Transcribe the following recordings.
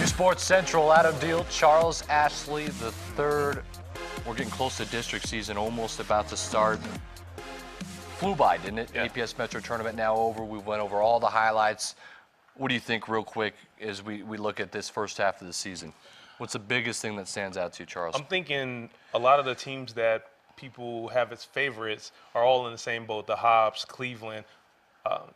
Sports Central, Adam Deal, Charles Ashley the third. We're getting close to district season, almost about to start. Flew by, didn't it? Yeah. APS Metro Tournament now over. We went over all the highlights. What do you think, real quick, as we look at this first half of the season? What's the biggest thing that stands out to you, Charles? I'm thinking a lot of the teams that people have as favorites are all in the same boat. The Hobbs, Cleveland,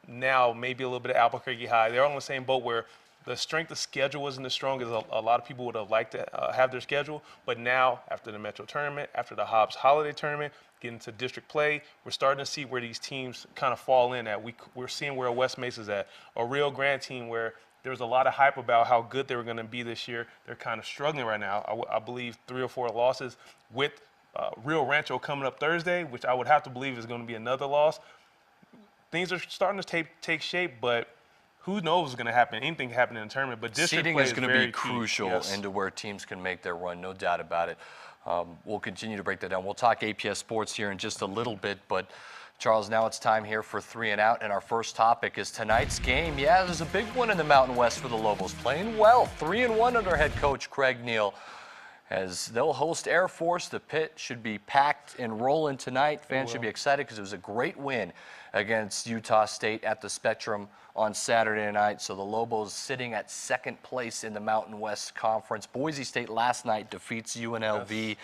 now maybe a little bit of Albuquerque High. They're all in the same boat where the strength of schedule wasn't as strong as a lot of people would have liked to have their schedule. But now, after the Metro Tournament, after the Hobbs Holiday Tournament, getting to district play, we're starting to see where these teams kind of fall in at. We're seeing where West Mesa's at. A Rio Grande team where there was a lot of hype about how good they were going to be this year. They're kind of struggling right now. I believe 3 or 4 losses with Rio Rancho coming up Thursday, which I would have to believe is going to be another loss. Things are starting to take shape, but who knows what's going to happen? Anything can happen in the tournament, but district Seeding play is going to very be key. crucial Yes. into where teams can make their run, no doubt about it. We'll continue to break that down. We'll talk APS Sports here in just a little bit, but Charles, now it's time here for 3 and Out, and our first topic is tonight's game. Yeah, there's a big one in the Mountain West for the Lobos, playing well, 3-1 under head coach Craig Neal. As they'll host Air Force, the pit should be packed and rolling tonight. Fans should be excited because it was a great win against Utah State at the Spectrum on Saturday night. So the Lobos sitting at 2nd place in the Mountain West Conference. Boise State last night defeats UNLV,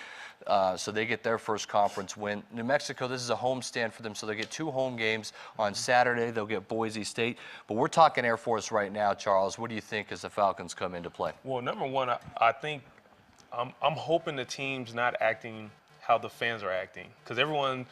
so they get their first conference win. New Mexico, this is a homestand for them, so they get 2 home games. On Saturday, they'll get Boise State. But we're talking Air Force right now, Charles. What do you think as the Falcons come into play? Well, number one, I think I'm hoping the team's not acting how the fans are acting, because everyone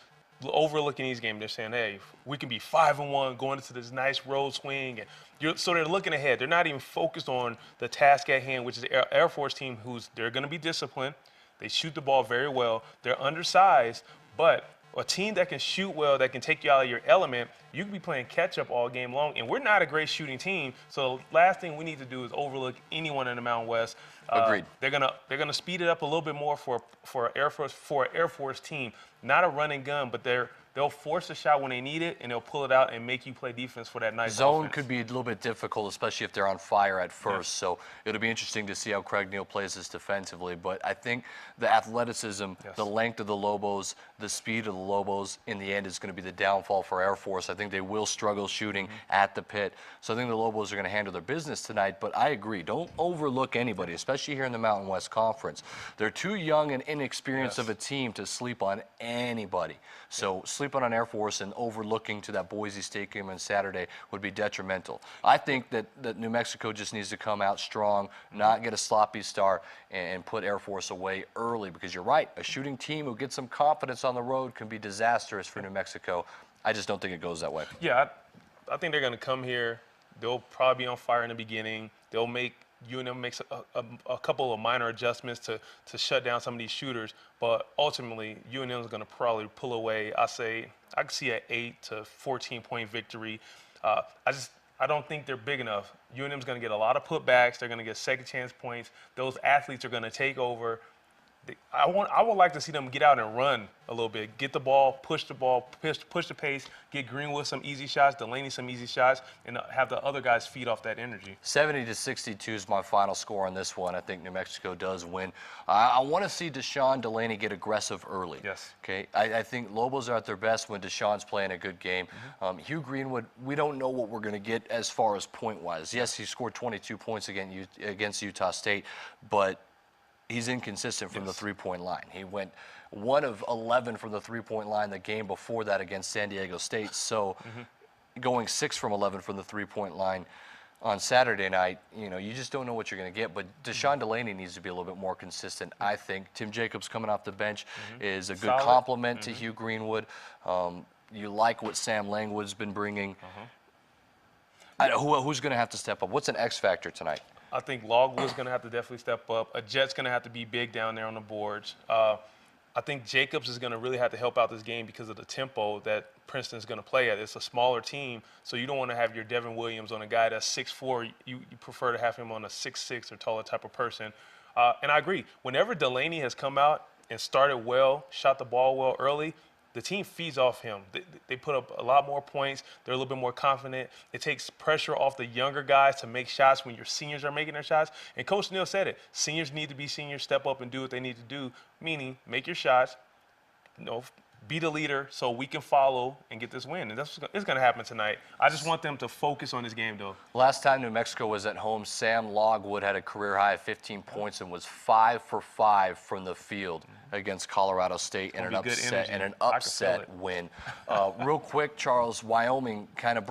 overlooking these games, they're saying, hey, we can be 5-1 going into this nice road swing. And so they're looking ahead. They're not even focused on the task at hand, which is the Air Force team they're going to be disciplined. They shoot the ball very well. They're undersized, but a team that can shoot well, that can take you out of your element, you can be playing catch-up all game long. And we're not a great shooting team, so last thing we need to do is overlook anyone in the Mountain West. Agreed. They're gonna speed it up a little bit more for Air Force team. Not a run and gun, but they'll force a shot when they need it, and they'll pull it out and make you play defense for that nice Zone offense. could be a little bit difficult, especially if they're on fire at first. Yes. So it'll be interesting to see how Craig Neal plays this defensively. But I think the athleticism, Yes. the length of the Lobos, the speed of the Lobos, in the end is going to be the downfall for Air Force. I think they will struggle shooting at the pit. So I think the Lobos are going to handle their business tonight. But I agree, don't overlook anybody, especially here in the Mountain West Conference. They're too young and inexperienced Yes. of a team to sleep on anybody. So sleeping on Air Force and overlooking to that Boise State game on Saturday would be detrimental. I think that New Mexico just needs to come out strong, not get a sloppy start, and put Air Force away early, because you're right, a shooting team who gets some confidence on the road can be disastrous for New Mexico. I just don't think it goes that way. Yeah, I think they're going to come here. They'll probably be on fire in the beginning. They'll make UNM makes a couple of minor adjustments to shut down some of these shooters, but ultimately UNM is going to probably pull away. I can see an 8 to 14 point victory. I don't think they're big enough. UNM's going to get a lot of putbacks. They're going to get second chance points. Those athletes are going to take over. I would like to see them get out and run a little bit, get the ball, push the pace, get Greenwood some easy shots, Delaney some easy shots, and have the other guys feed off that energy. 70-62 is my final score on this one. I think New Mexico does win. I want to see Deshaun Delaney get aggressive early. Yes. Okay. I think Lobos are at their best when Deshaun's playing a good game. Hugh Greenwood, we don't know what we're going to get as far as point-wise. Yes, he scored 22 points against Utah State, but he's inconsistent from the three-point line. He went 1 of 11 from the three-point line the game before that against San Diego State. So going 6 from 11 from the three-point line on Saturday night, you just don't know what you're going to get. But Deshaun Delaney needs to be a little bit more consistent, I think. Tim Jacobs coming off the bench is a good Solid. compliment to Hugh Greenwood. You like what Sam Langwood's been bringing. Who's going to have to step up? What's an X factor tonight? I think Logwood's going to have to definitely step up. A Jet's going to have to be big down there on the boards. I think Jacobs is going to really have to help out this game because of the tempo that Princeton's going to play at. It's a smaller team, so you don't want to have your Devin Williams on a guy that's 6'4". You prefer to have him on a 6'6" or taller type of person. And I agree. Whenever Delaney has come out and started well, shot the ball well early, the team feeds off him. They put up a lot more points. They're a little bit more confident. It takes pressure off the younger guys to make shots when your seniors are making their shots. And Coach Neal said it. Seniors need to be seniors, step up and do what they need to do, meaning make your shots, be the leader so we can follow and get this win. And that's it's going to happen tonight. I just want them to focus on this game, though. Last time New Mexico was at home, Sam Logwood had a career high of 15 points and was 5 for 5 from the field against Colorado State in an upset win. Real quick, Charles, Wyoming kind of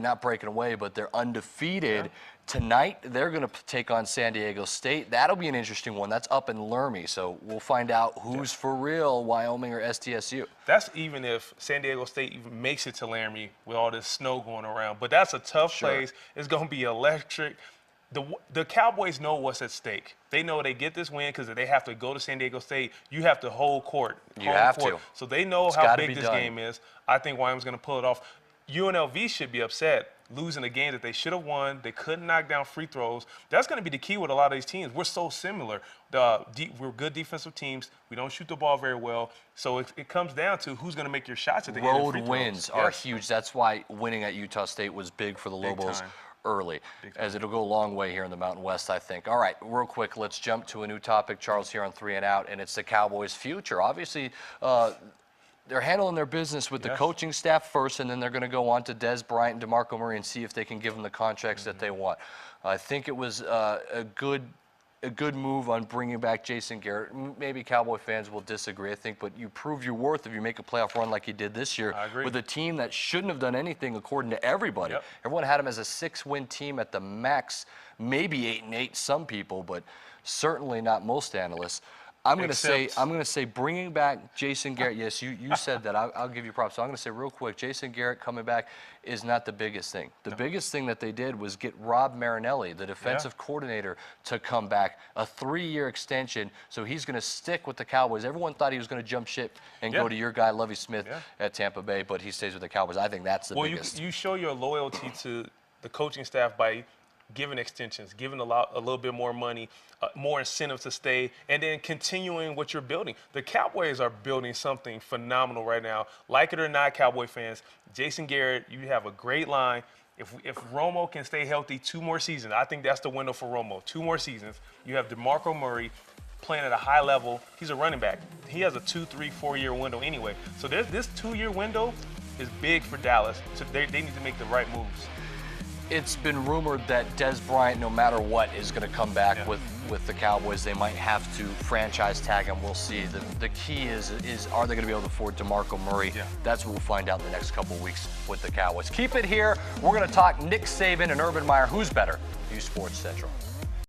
not breaking away, but they're undefeated. Yeah. Tonight, they're going to take on San Diego State. That'll be an interesting one. That's up in Lermy, so we'll find out who's for real, Wyoming or SDSU. That's even if San Diego State even makes it to Laramie with all this snow going around. But that's a tough place. It's going to be electric. The Cowboys know what's at stake. They know they get this win because if they have to go to San Diego State, you have to hold court. You have to. So they know how big this game is. I think Wyoming's going to pull it off. UNLV should be upset losing a game that they should have won. They couldn't knock down free throws. That's going to be the key with a lot of these teams. We're so similar. We're good defensive teams. We don't shoot the ball very well. So it comes down to who's going to make your shots at the end of free throws. Road wins are huge. That's why winning at Utah State was big for the Lobos early, as it'll go a long way here in the Mountain West, I think. All right, real quick, let's jump to a new topic, Charles, here on 3 and Out, and it's the Cowboys' future. Obviously, they're handling their business with the coaching staff first, and then they're going to go on to Des Bryant and DeMarco Murray and see if they can give them the contracts that they want. I think it was a good move on bringing back Jason Garrett. Maybe Cowboy fans will disagree, I think, but you prove your worth if you make a playoff run like you did this year with a team that shouldn't have done anything according to everybody. Everyone had them as a 6-win team at the max, maybe 8-8 some people, but certainly not most analysts. I'm going to say bringing back Jason Garrett. Yes, you said that. I'll give you props. So I'm going to say real quick, Jason Garrett coming back is not the biggest thing. The biggest thing that they did was get Rob Marinelli, the defensive coordinator, to come back, a 3-year extension. So he's going to stick with the Cowboys. Everyone thought he was going to jump ship and go to your guy, Lovie Smith, at Tampa Bay, but he stays with the Cowboys. I think that's the biggest. Well, you show your loyalty to the coaching staff by giving extensions, giving a little bit more money, more incentive to stay, and then continuing what you're building. The Cowboys are building something phenomenal right now. Like it or not, Cowboy fans, Jason Garrett, you have a great line. If Romo can stay healthy 2 more seasons, I think that's the window for Romo. 2 more seasons. You have DeMarco Murray playing at a high level. He's a running back. He has a 2, 3, 4-year window anyway. So this 2-year window is big for Dallas. So they need to make the right moves. It's been rumored that Des Bryant, no matter what, is going to come back with the Cowboys. They might have to franchise tag him. We'll see. The key is are they going to be able to afford DeMarco Murray? That's what we'll find out in the next couple of weeks with the Cowboys. Keep it here. We're going to talk Nick Saban and Urban Meyer. Who's better? uSports Central.